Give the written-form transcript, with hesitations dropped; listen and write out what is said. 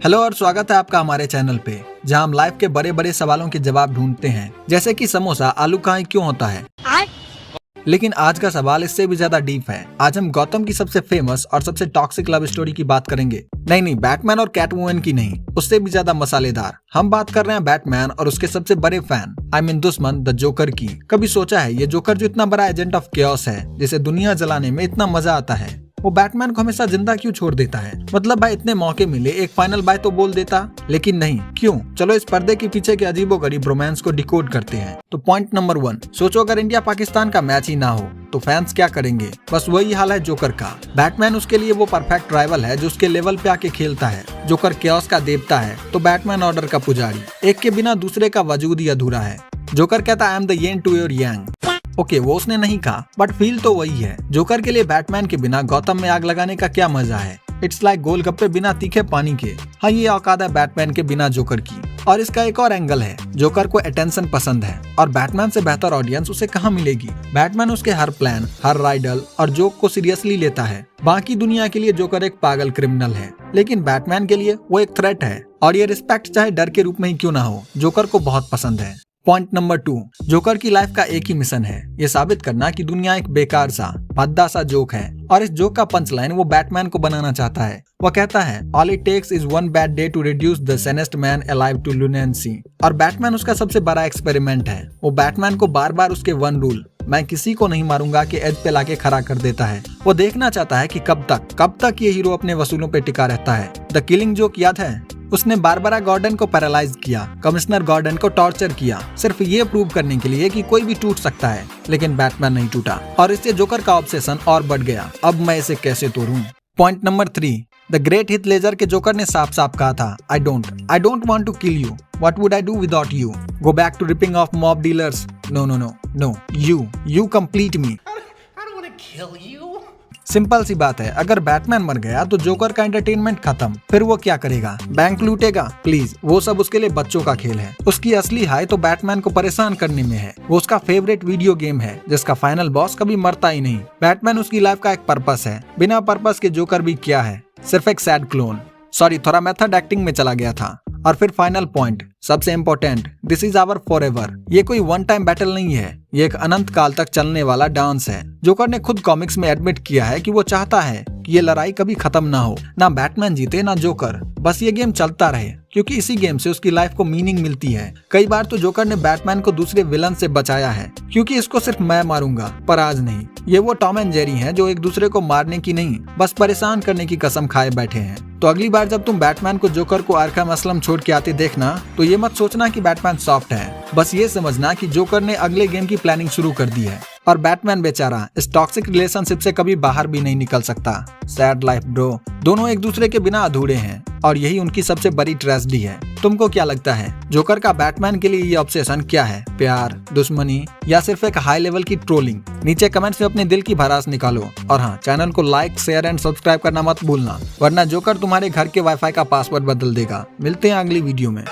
Hello और स्वागत है आपका हमारे चैनल पे, जहां हम लाइफ के बड़े बड़े सवालों के जवाब ढूंढते हैं, जैसे कि समोसा आलू कहाँ क्यों होता है। लेकिन आज का सवाल इससे भी ज्यादा डीप है। आज हम गौतम की सबसे फेमस और सबसे टॉक्सिक लव स्टोरी की बात करेंगे। नहीं, बैटमैन और कैटवुमन की नहीं, उससे भी ज्यादा मसालेदार। हम बात कर रहे हैं बैटमैन और उसके सबसे बड़े फैन आई मीन दुश्मन द जोकर की। कभी सोचा है ये जोकर जो इतना बड़ा एजेंट ऑफ केओस है, जिसे दुनिया जलाने में इतना मजा आता है, वो बैटमैन को हमेशा जिंदा क्यों छोड़ देता है? मतलब भाई इतने मौके मिले, एक फाइनल बाय तो बोल देता, लेकिन नहीं, क्यों? चलो इस पर्दे के पीछे के अजीबोगरीब रोमांस को डिकोड करते हैं। तो पॉइंट नंबर 1, सोचो अगर इंडिया पाकिस्तान का मैच ही ना हो तो फैंस क्या करेंगे? बस वही हाल है जोकर का। बैटमैन उसके लिए वो परफेक्ट राइवल है जो उसके लेवल पे आके खेलता है। जोकर केओस का देवता है तो बैटमैन ऑर्डर का पुजारी। एक के बिना दूसरे का वजूद ही अधूरा है। जोकर कहता I am the yin to your yang. Okay, वो उसने नहीं कहा, बट फील तो वही है। जोकर के लिए बैटमैन के बिना गौतम में आग लगाने का क्या मजा है? इट्स लाइक गोलगप्पे बिना तीखे पानी के। हाँ, ये औकात है बैटमैन के बिना जोकर की। और इसका एक और एंगल है, जोकर को अटेंशन पसंद है और बैटमैन से बेहतर ऑडियंस उसे कहाँ मिलेगी? बैटमैन उसके हर प्लान, हर राइडल और जोक को सीरियसली लेता है। बाकी दुनिया के लिए जोकर एक पागल क्रिमिनल है, लेकिन बैटमैन के लिए वो एक थ्रेट है, और ये रिस्पेक्ट चाहे डर के रूप में ही क्यों ना हो, जोकर को बहुत पसंद है। पॉइंट नंबर 2, जोकर की लाइफ का एक ही मिशन है, ये साबित करना कि दुनिया एक बेकार सा भद्दा सा जोक है। और इस जोक का पंच लाइन वो बैटमैन को बनाना चाहता है। वो कहता है all it takes is one bad day to reduce the sanest man alive to lunacy. और बैटमैन उसका सबसे बड़ा एक्सपेरिमेंट है। वो बैटमैन को बार बार उसके वन रूल, मैं किसी को नहीं मारूंगा, के एज पे लाके खड़ा कर देता है। वो देखना चाहता है कि कब तक ये हीरो अपने वसूलों पे टिका रहता है। द किलिंग जोक याद है? उसने बारबरा गॉर्डन को पैरालाइज किया, कमिश्नर गॉर्डन को टॉर्चर किया, सिर्फ ये प्रूव करने के लिए कि कोई भी टूट सकता है, लेकिन बैटमैन नहीं टूटा। और इससे जोकर का ऑब्सेशन और बढ़ गया, अब मैं इसे कैसे तोड़ूं? Point number 3, the great Heath Ledger के जोकर ने साफ साफ कहा था I don't want to kill you, what would I do without you? Go back to ripping off mob dealers, no, you complete me. Simple सी बात है, अगर बैटमैन मर गया तो जोकर का एंटरटेनमेंट खत्म। फिर वो क्या करेगा? बैंक लूटेगा? प्लीज, वो सब उसके लिए बच्चों का खेल है। उसकी असली हाई तो बैटमैन को परेशान करने में है। वो उसका फेवरेट वीडियो गेम है जिसका फाइनल बॉस कभी मरता ही नहीं। बैटमैन उसकी लाइफ का एक पर्पस है। बिना पर्पस के जोकर भी क्या है? सिर्फ एक सैड क्लोन। सॉरी, थोड़ा मेथड एक्टिंग में चला गया था। और फिर फाइनल पॉइंट, सबसे important, this is our forever. ये कोई वन टाइम बैटल नहीं है, ये एक अनंत काल तक चलने वाला डांस है। जोकर ने खुद कॉमिक्स में एडमिट किया है कि वो चाहता है कि ये लड़ाई कभी खत्म ना हो, ना बैटमैन जीते ना जोकर, बस ये गेम चलता रहे, क्योंकि इसी गेम से उसकी लाइफ को मीनिंग मिलती है। कई बार तो जोकर ने बैटमैन को दूसरे विलन से बचाया है, क्योंकि इसको सिर्फ मैं मारूंगा, पर आज नहीं। ये वो टॉम एंड जेरी हैं जो एक दूसरे को मारने की नहीं, बस परेशान करने की कसम खाए बैठे हैं। तो अगली बार जब तुम बैटमैन को जोकर को आर्खम असलम छोड़ के आते देखना, तो ये मत सोचना कि बैटमैन सॉफ्ट है, बस ये समझना कि जोकर ने अगले गेम की प्लानिंग शुरू कर दी है। और बैटमैन बेचारा इस टॉक्सिक रिलेशनशिप से कभी बाहर भी नहीं निकल सकता। Sad life bro. दोनों एक दूसरे के बिना अधूरे हैं और यही उनकी सबसे बड़ी ट्रेजेडी है। तुमको क्या लगता है, जोकर का बैटमैन के लिए ये ऑब्सेशन क्या है? प्यार, दुश्मनी, या सिर्फ एक हाई लेवल की ट्रोलिंग? नीचे कमेंट्स में अपने दिल की भड़ास निकालो। और हाँ, चैनल को लाइक, शेयर एंड सब्सक्राइब करना मत भूलना, वरना जोकर तुम्हारे घर के वाईफाई का पासवर्ड बदल देगा। मिलते हैं अगली वीडियो में।